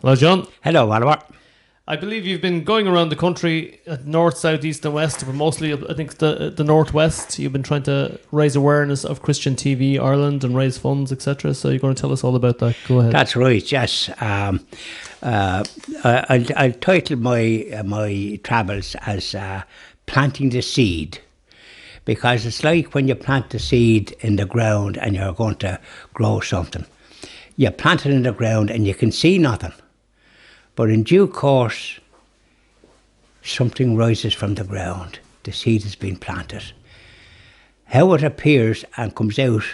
Hello, John. Hello, Oliver. I believe you've been going around the country, north, south, east, and west, but mostly, I think, the northwest. You've been trying to raise awareness of Christian TV Ireland and raise funds, etc. So you're going to tell us all about that. Go ahead. That's right. Yes. I'll title my travels as planting the seed, because it's like when you plant the seed in the ground and you're going to grow something. You plant it in the ground and you can see nothing, but in due course, something rises from the ground. The seed has been planted. How it appears and comes out,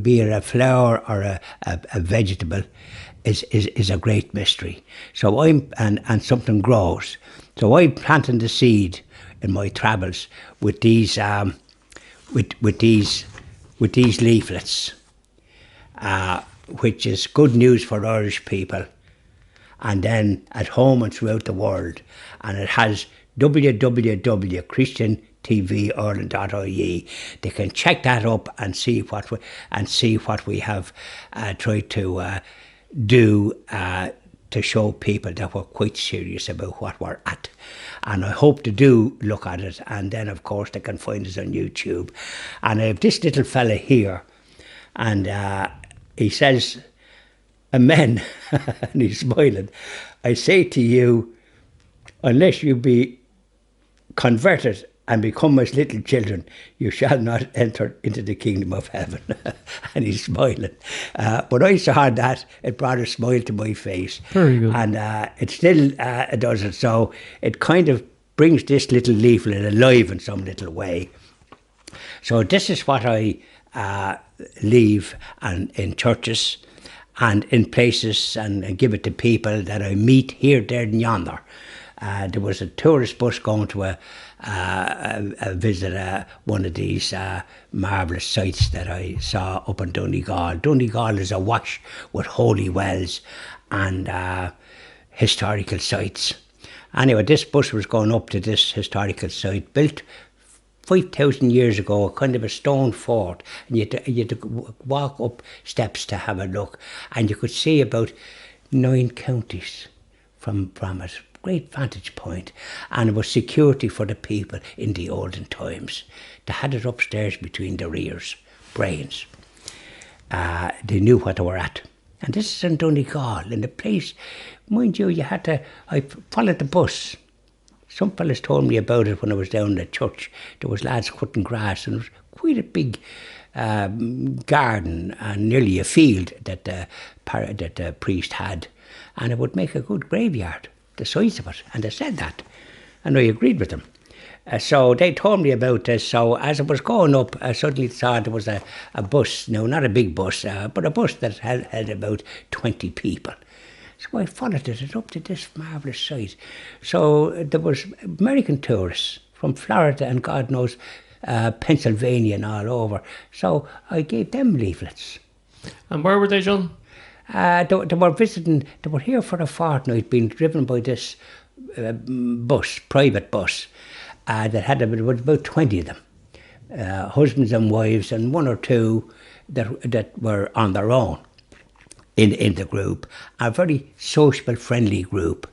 be it a flower or a vegetable, is a great mystery. So and something grows. So I'm planting the seed in my travels with these leaflets, which is good news for Irish people, and then at home and throughout the world. And it has www.christianTVIreland.ie. They can check that up and see what we have tried to do to show people that we're quite serious about what we're at. And I hope to do look at it, and then of course they can find us on YouTube. And I have this little fella here, and he says, "Amen," and he's smiling. "I say to you, unless you be converted and become as little children, you shall not enter into the kingdom of heaven." And he's smiling. But I saw that, it brought a smile to my face. Very good. And it still does it. So it kind of brings this little leaflet alive in some little way. So this is what I leave in churches and in places, and give it to people that I meet here, there and yonder. There was a tourist bus going to visit one of these marvellous sites that I saw up in Donegal. Donegal is awash with holy wells and historical sites. Anyway, this bus was going up to this historical site, built 5,000 years ago, a kind of a stone fort, and you had to walk up steps to have a look, and you could see about 9 counties from it. Great vantage point, and it was security for the people in the olden times. They had it upstairs between their ears, brains. They knew what they were at. And this is in Donegal, in the place, mind you, I followed the bus. Some fellas told me about it when I was down at church. There was lads cutting grass, and it was quite a big garden and nearly a field that the priest had, and it would make a good graveyard, the size of it, and they said that, and I agreed with them. So they told me about this. So as I was going up, I suddenly saw there was a bus, no, not a big bus, but a bus that had about 20 people. So I followed it up to this marvellous site. So there was American tourists from Florida and God knows Pennsylvania and all over. So I gave them leaflets. And where were they, John? They were visiting, they were here for a fortnight, being driven by this private bus, that had about 20 of them, husbands and wives, and 1 or 2 that were on their own in the group, a very sociable, friendly group.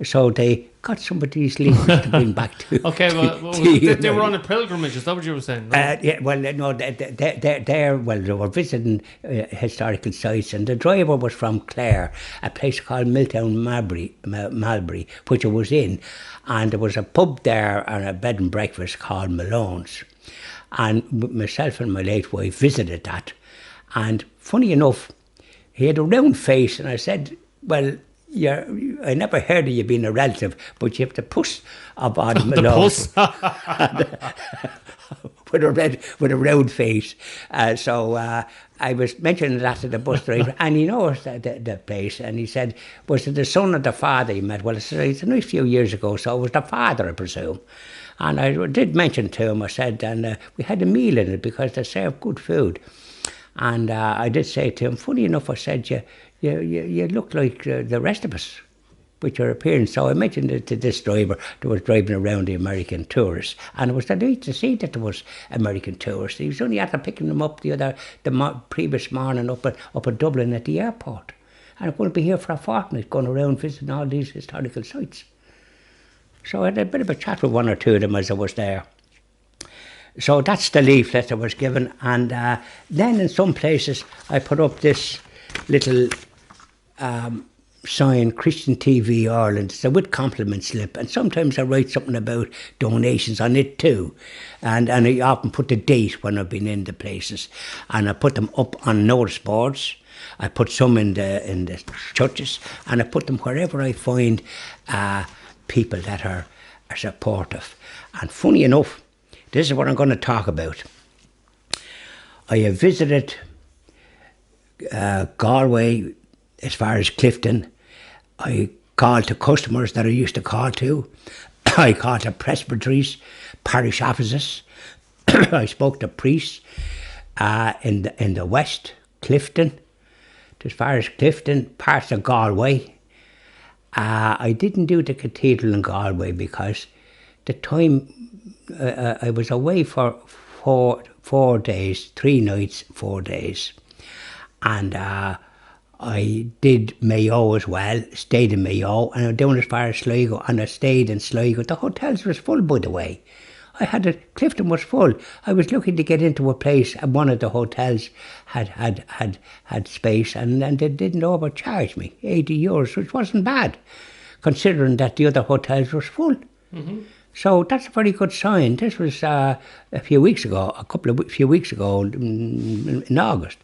So they got some of these leaflets to bring back to. Okay, they were on a pilgrimage. Is that what you were saying? No? Yeah, well, no, they were visiting historical sites, and the driver was from Clare, a place called Milltown Malbury, which I was in, and there was a pub there and a bed and breakfast called Malone's, and myself and my late wife visited that, and funny enough, he had a round face, and I said, "Well, I never heard of you being a relative, but you have the puss of Adam Malone." with a round face. So I was mentioning that to the bus driver, and he knows the place, and he said, "Was it the son or the father you met?" Well, I said, "It's a nice few years ago, so it was the father, I presume." And I did mention to him, I said, and we had a meal in it because they serve good food. And I did say to him, funny enough, I said, you look like the rest of us with your appearance. So I mentioned it to this driver that was driving around the American tourists, and it was delighted to see that there was American tourists. He was only after picking them up the previous morning up in Dublin at the airport. and I'm going to be here for a fortnight, going around visiting all these historical sites. So I had a bit of a chat with one or two of them as I was there. So that's the leaflet I was given, and then in some places I put up this little sign, Christian TV Ireland. It's a with compliment slip, and sometimes I write something about donations on it too, and I often put the date when I've been in the places, and I put them up on notice boards. I put some in the churches, and I put them wherever I find people that are supportive. And funny enough, this is what I'm going to talk about. I have visited Galway as far as Clifton. I called to customers that I used to call to. I called to presbyteries, parish offices. I spoke to priests in the west, Clifton, as far as Clifton, parts of Galway. I didn't do the cathedral in Galway because the time I was away for 4 days, 3 nights, 4 days. And I did Mayo as well, stayed in Mayo, and I went down as far as Sligo, and I stayed in Sligo. The hotels was full, by the way. Clifton was full. I was looking to get into a place, and one of the hotels had space, and they didn't overcharge me, €80, which wasn't bad, considering that the other hotels was full. Mm-hmm. So that's a very good sign. This was a few weeks ago, few weeks ago in August.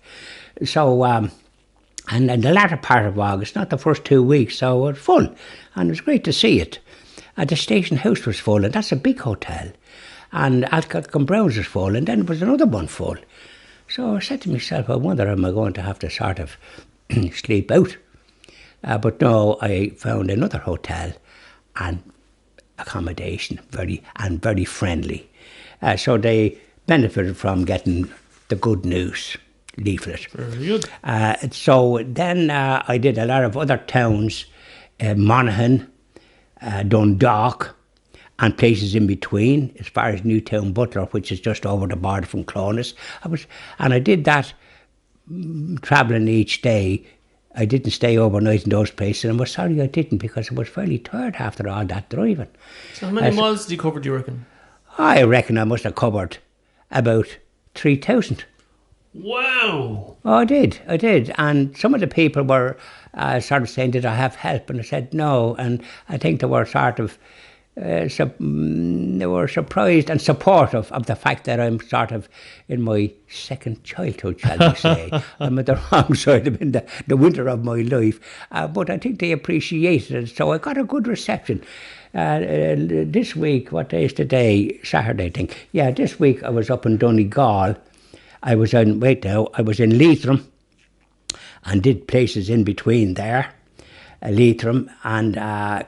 So, and in the latter part of August, not the first 2 weeks, so it was full. And it was great to see it. The Station House was full, and that's a big hotel. And Alcock Browns was full, and then there was another one full. So I said to myself, I wonder, am I going to have to sort of sleep out? But no, I found another hotel, and accommodation, very friendly. So they benefited from getting the good news leaflet. Very good. So then I did a lot of other towns, Monaghan, Dundalk, and places in between, as far as Newtown Butler, which is just over the border from Clones. I did that travelling each day. I didn't stay overnight in those places, and I was sorry I didn't, because I was fairly tired after all that driving. So how many miles did you cover, do you reckon? I reckon I must have covered about 3,000. Wow! Oh, I did. And some of the people were sort of saying, did I have help? And I said no, and I think they were sort of they were surprised and supportive of the fact that I'm sort of in my second childhood, shall we say. I'm at the wrong side of in the winter of my life. But I think they appreciated it, so I got a good reception. This week, what day is today? Saturday, I think. Yeah, this week I was up in Donegal. I was in Leitrim and did places in between there. Leitrim and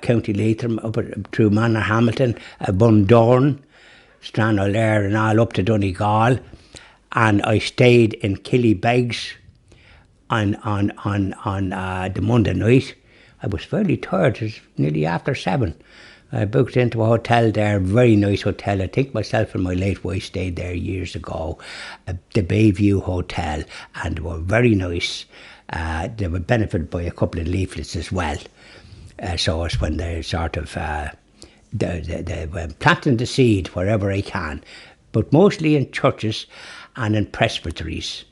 County Leitrim, up through Manorhamilton, Bundoran, Stranraer, and all up to Donegal. And I stayed in Killybegs on the Monday night. I was fairly tired. It was nearly after 7. I booked into a hotel there, very nice hotel. I think myself and my late wife stayed there years ago, the Bayview Hotel, and they were very nice. They were benefited by a couple of leaflets as well. So it's when they sort of they were planting the seed wherever I can, but mostly in churches and in presbyteries.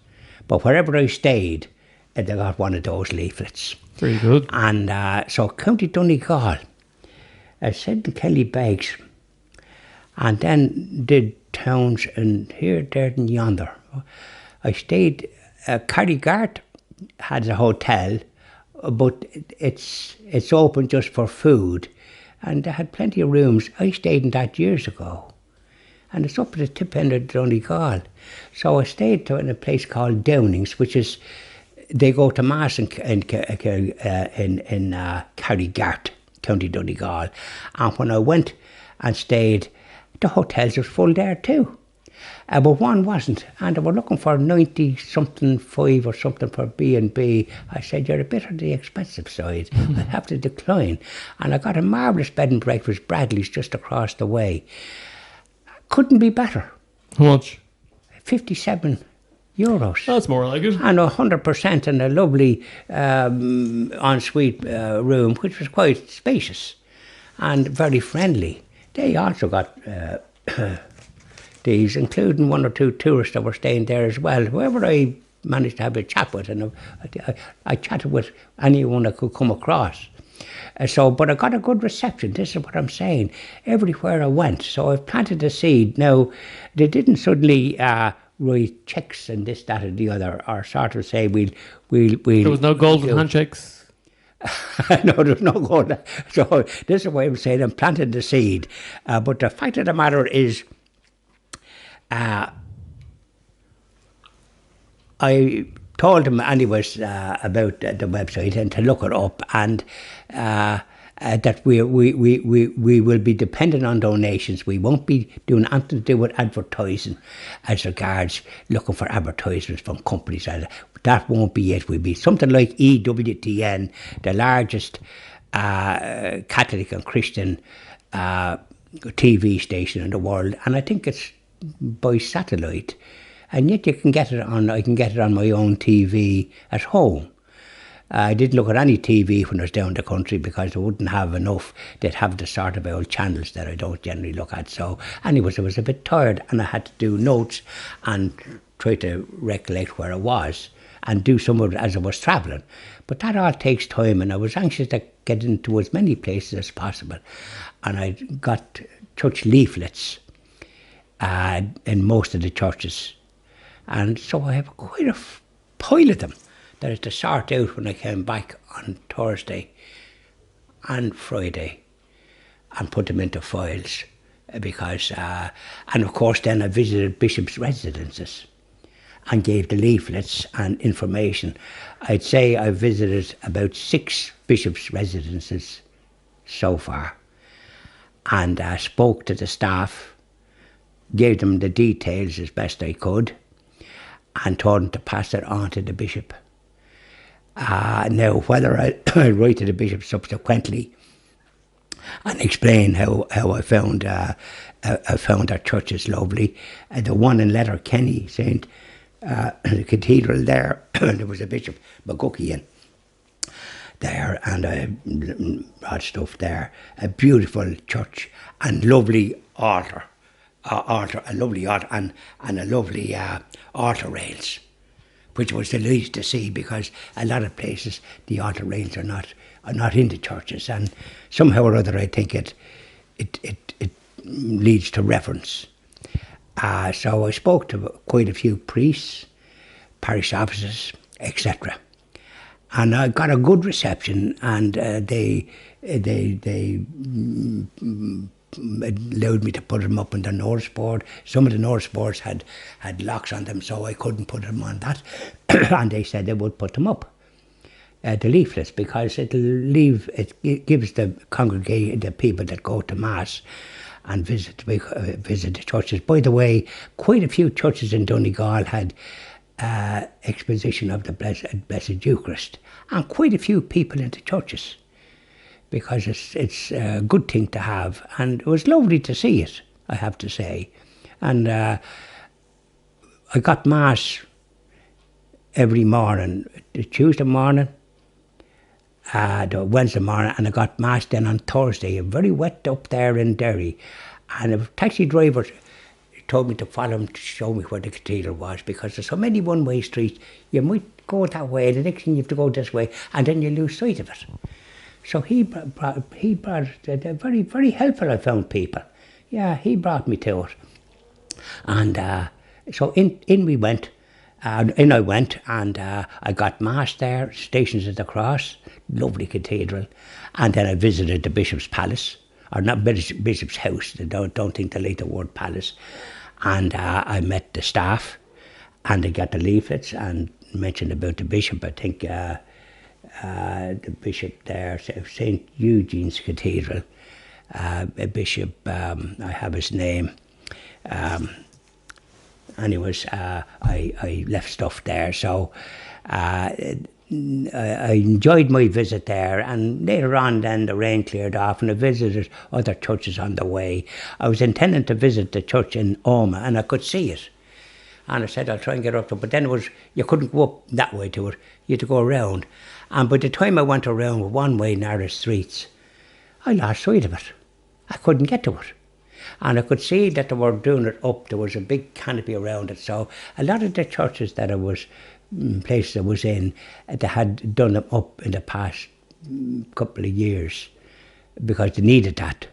But wherever I stayed, they got one of those leaflets. Very good. And so County Donegal, I said in Killybegs, and then did towns in here, there, and yonder. I stayed Carrigart had a hotel, but it's open just for food, and they had plenty of rooms. I stayed in that years ago, and it's up at the tip end of Donegal. So I stayed in a place called Downings, which is, they go to Mass in Carrigart, County Donegal. And when I went and stayed, the hotels was full there too. But one wasn't, and they were looking for 90-something 5 or something for B&B. I said, you're a bit on the expensive side. I have to decline. And I got a marvellous bed and breakfast, Bradley's, just across the way. Couldn't be better. How much? €57 euros. That's more like it. And 100% in a lovely ensuite room, which was quite spacious and very friendly. They also got these, including one or two tourists that were staying there as well. Whoever I managed to have a chat with, and I chatted with anyone I could come across. But I got a good reception. This is what I'm saying. Everywhere I went. So I've planted a seed. Now, they didn't suddenly write checks and this, that, and the other, or sort of say we'll. There was no golden handshakes. No, there's no gold. So this is why I'm saying I'm planting the seed. But the fact of the matter is, I told him anyways about the website and to look it up, and that we will be dependent on donations. We won't be doing anything to do with advertising as regards looking for advertisements from companies. That won't be it. We'll be something like EWTN, the largest Catholic and Christian TV station in the world, and I think it's by satellite. And yet I can get it on my own TV at home. I didn't look at any TV when I was down the country because I wouldn't have enough. They'd have the sort of old channels that I don't generally look at. So anyways, I was a bit tired and I had to do notes and try to recollect where I was and do some of it as I was travelling. But that all takes time, and I was anxious to get into as many places as possible. And I got church leaflets in most of the churches. And so I have quite a pile of them that I had to sort out when I came back on Thursday and Friday and put them into files because, and of course then I visited bishops' residences and gave the leaflets and information. I'd say I visited about 6 bishops' residences so far, and spoke to the staff, gave them the details as best I could, and told him to pass it on to the bishop. Now, whether I write to the bishop subsequently and explain how I found our church is lovely, the one in Letterkenny, the cathedral there, there was a Bishop McGuckian there, and I brought stuff there. A beautiful church and lovely altar. A lovely altar and a lovely altar rails, which was the least to see because a lot of places the altar rails are not in the churches, and somehow or other I think it leads to reverence. So I spoke to quite a few priests, parish officers, etc., and I got a good reception, and they allowed me to put them up on the Norse board. Some of the Norse boards had locks on them, so I couldn't put them on that. And they said they would put them up, the leaflets, because it gives the congregation, the people that go to Mass and visit the churches. By the way, quite a few churches in Donegal had exposition of the Blessed Eucharist, and quite a few people in the churches, because it's a good thing to have, and it was lovely to see it, I have to say. And I got Mass every morning, the Tuesday morning, the Wednesday morning, and I got Mass then on Thursday, very wet up there in Derry. And a taxi driver told me to follow him to show me where the cathedral was, because there's so many one-way streets, you might go that way, the next thing you have to go this way, and then you lose sight of it. So he brought very, very helpful, I found people. Yeah, he brought me to it. And so in I went, and I got Mass there, Stations of the Cross, lovely cathedral. And then I visited the Bishop's Palace, or not Bishop's House, I don't think they like the word palace. And I met the staff, and they got the leaflets and mentioned about the bishop. I think the bishop there, St. Eugene's Cathedral, a bishop, I have his name. Anyways, I left stuff there, so I enjoyed my visit there, and later on then the rain cleared off and I visited other churches on the way. I was intending to visit the church in Omagh, and I could see it. And I said, I'll try and get up to it. But then you couldn't go up that way to it. You had to go around. And by the time I went around with one-way narrow streets, I lost sight of it. I couldn't get to it. And I could see that they were doing it up. There was a big canopy around it. So a lot of the churches that I was, places I was in, they had done them up in the past couple of years because they needed that.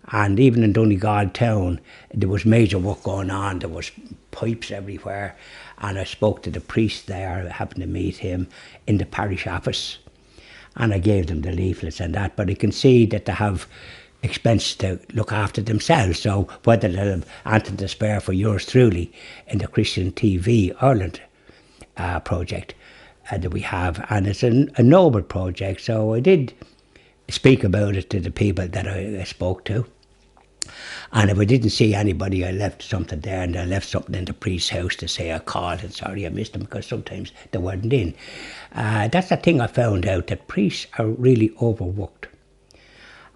And even in Donegal town, there was major work going on. There was pipes everywhere. And I spoke to the priest there, I happened to meet him in the parish office. And I gave them the leaflets and that. But I can see that they have expense to look after themselves. So whether they'll have anything to spare for yours truly in the Christian TV Ireland project that we have. And it's a noble project. So I did speak about it to the people that I spoke to. And if I didn't see anybody, I left something there, and I left something in the priest's house to say I called and sorry I missed them, because sometimes they weren't in. That's the thing I found out, that priests are really overworked.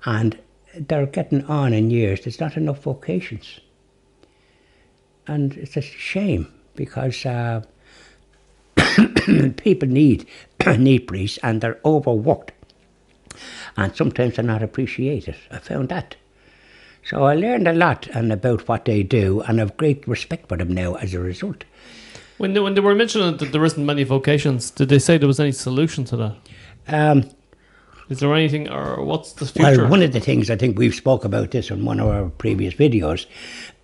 And they're getting on in years. There's not enough vocations. And it's a shame, because people need priests, and they're overworked. And sometimes they're not appreciated. I found that. So I learned a lot about what they do, and I have great respect for them now as a result. When they were mentioning that there isn't many vocations, did they say there was any solution to that? Is there anything, or what's the future? Well, one of the things, I think we've spoke about this in one of our previous videos,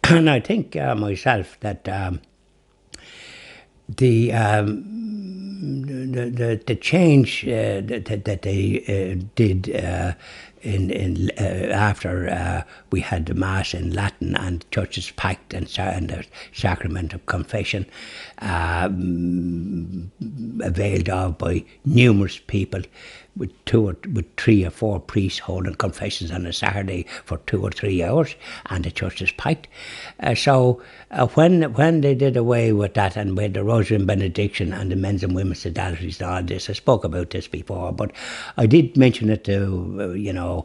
and I think myself that the change that they did after we had the Mass in Latin and churches packed and the sacrament of confession availed of by numerous people, with 3 or 4 priests holding confessions on a Saturday for 2 or 3 hours, and the church is packed. So when they did away with that, and with the Rosary and Benediction and the men's and women's sodalities and all this, I spoke about this before, but I did mention it to,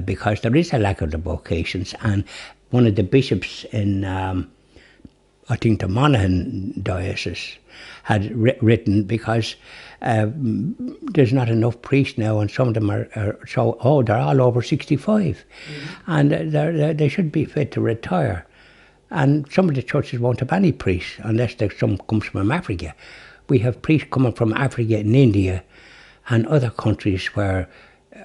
because there is a lack of the vocations. And one of the bishops in, I think the Monaghan diocese, had written, because there's not enough priests now, and some of them are they're all over 65, and they should be fit to retire. And some of the churches won't have any priests unless some comes from Africa. We have priests coming from Africa and India and other countries where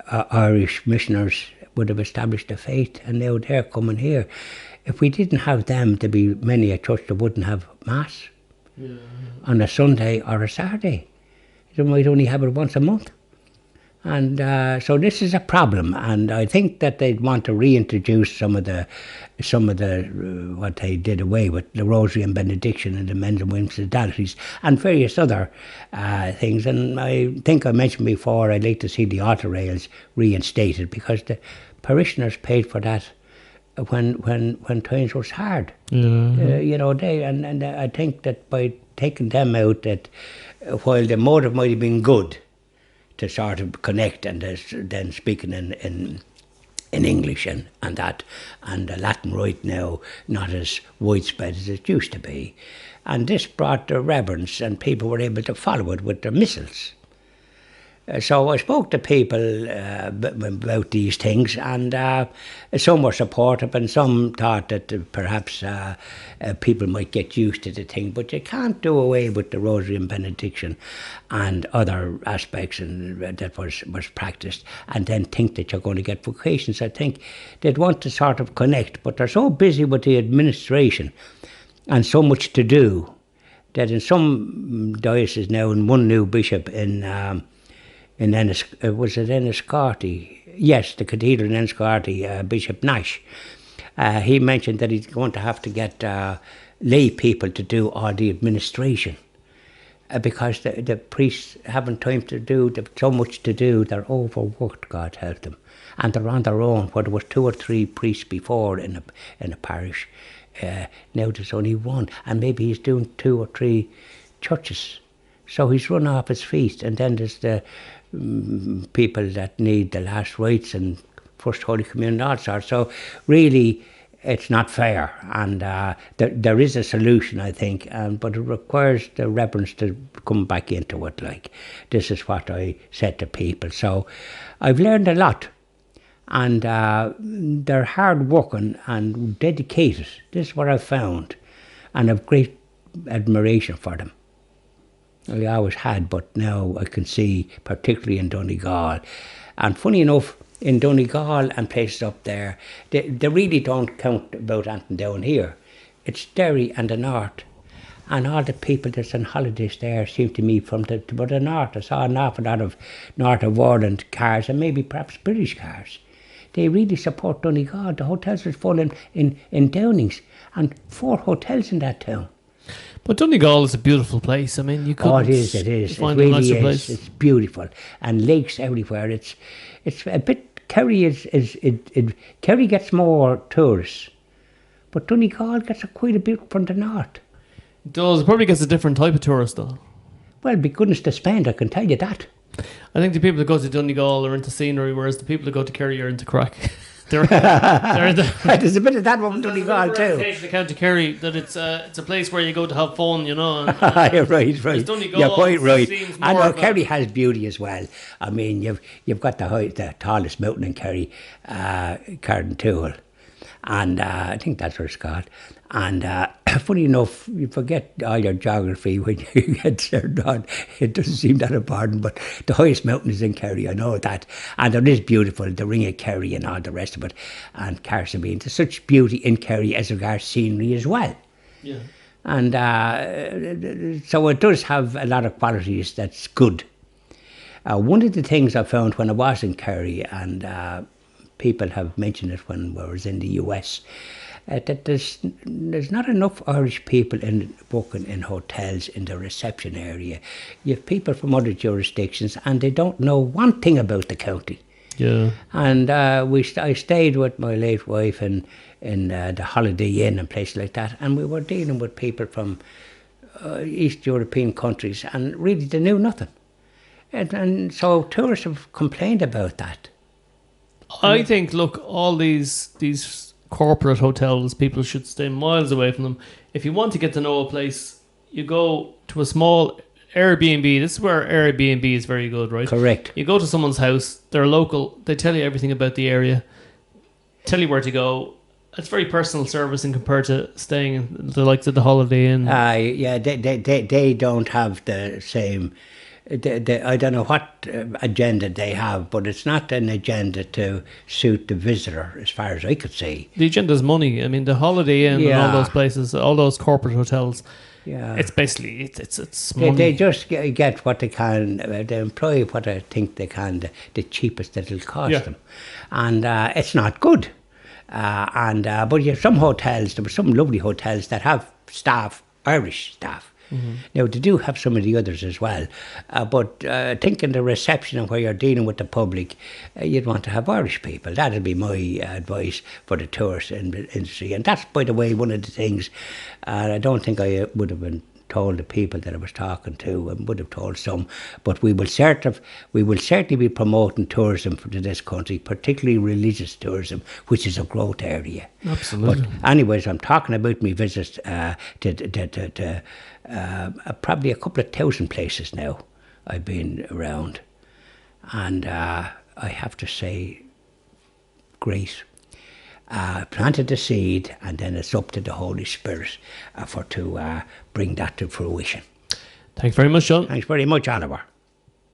Irish missionaries would have established a faith, and now they're coming here. If we didn't have them, there'd be many a church that wouldn't have Mass on a Sunday or a Saturday. They might only have it once a month. And so this is a problem, and I think that they'd want to reintroduce some of the what they did away with, the Rosary and Benediction and the men's and women's sodalities and various other things. And I think I mentioned before, I'd like to see the altar rails reinstated, because the parishioners paid for that when times was hard. And I think that by taking them out, that while the motive might have been good to sort of connect, and then speaking in English and that, and the Latin right now not as widespread as it used to be, and this brought the reverence, and people were able to follow it with their missals. So I spoke to people about these things, and some were supportive, and some thought that perhaps people might get used to the thing. But you can't do away with the Rosary and Benediction and other aspects that was practiced, and then think that you're going to get vocations. I think they'd want to sort of connect, but they're so busy with the administration and so much to do that in some dioceses now, and one new bishop in was it Enniscorthy? Yes, the cathedral in Enniscorthy, Bishop Nash. He mentioned that he's going to have to get lay people to do all the administration, because the priests haven't time to do, they've so much to do, they're overworked, God help them. And they're on their own, where there was 2 or 3 priests before in a parish. Now there's only 1, and maybe he's doing 2 or 3 churches. So he's run off his feet, and then there's the people that need the last rites and First Holy Communion and all sorts. So really, it's not fair, and there is a solution, I think, but it requires the reverence to come back into it. Like, this is what I said to people. So I've learned a lot, and they're hard working and dedicated. This is what I've found, and I've great admiration for them. I always had, but now I can see, particularly in Donegal. And funny enough, in Donegal and places up there, they really don't count about anything down here. It's Derry and the north. And all the people that's on holidays there seem to me from the north. I saw an awful lot of north of Ireland cars, and maybe perhaps British cars. They really support Donegal. The hotels are full in Downings, and 4 hotels in that town. But Donegal is a beautiful place. I mean, you couldn't. Oh, it is. It really is. Place. It's beautiful, and lakes everywhere. It's a bit. Kerry Kerry gets more tourists, but Donegal gets quite a bit from the north. It does. It probably gets a different type of tourist, though. Well, be goodness to spend, I can tell you that. I think the people that go to Donegal are into scenery, whereas the people that go to Kerry are into crack. There's a bit of that one in Donegal too. The County Kerry, that it's a place where you go to have fun, you know. You're right. Donegal, you're quite right. I know Kerry has beauty as well. I mean, you've got the tallest mountain in Kerry, Cardentoul, and I think that's where it's called. And funny enough, you forget all your geography when you get turned on. It doesn't seem that important, but the highest mountain is in Kerry, I know that. And it is beautiful, the Ring of Kerry and all the rest of it, and Carsonbean. There's such beauty in Kerry as regards scenery as well. Yeah. And so it does have a lot of qualities that's good. One of the things I found when I was in Kerry, and people have mentioned it when I was in the US, that there's not enough Irish people working in hotels in the reception area. You have people from other jurisdictions, and they don't know one thing about the county. Yeah. And I stayed with my late wife in the Holiday Inn and places like that, and we were dealing with people from East European countries, and really they knew nothing. And so tourists have complained about that. I think, look, all these corporate hotels, people should stay miles away from them. If you want to get to know a place, you go to a small Airbnb. This is where Airbnb is very good, right? Correct. You go to someone's house, they're local, they tell you everything about the area, tell you where to go. It's very personal service in compared to staying in the likes of the Holiday Inn. Yeah, they don't have the same. I don't know what agenda they have, but it's not an agenda to suit the visitor, as far as I could see. The agenda is money. I mean, the Holiday Inn and all those places, all those corporate hotels. Yeah, it's basically it's money. They just get what they can. They employ what I think they can, the cheapest that it'll cost them, and it's not good. But you have some hotels. There were some lovely hotels that have staff, Irish staff. Mm-hmm. Now, they do have some of the others as well, but I think in the reception and where you're dealing with the public, you'd want to have Irish people. That would be my advice for the tourist industry. And that's, by the way, one of the things, I don't think I would have been told the people that I was talking to, and would have told some, but we will certainly be promoting tourism to this country, particularly religious tourism, which is a growth area. Absolutely. But anyways, I'm talking about my visits to probably a couple of 1,000 places now I've been around, and I have to say, great. Planted the seed, and then it's up to the Holy Spirit to bring that to fruition. Thanks very much, Sean. Thanks very much, Oliver.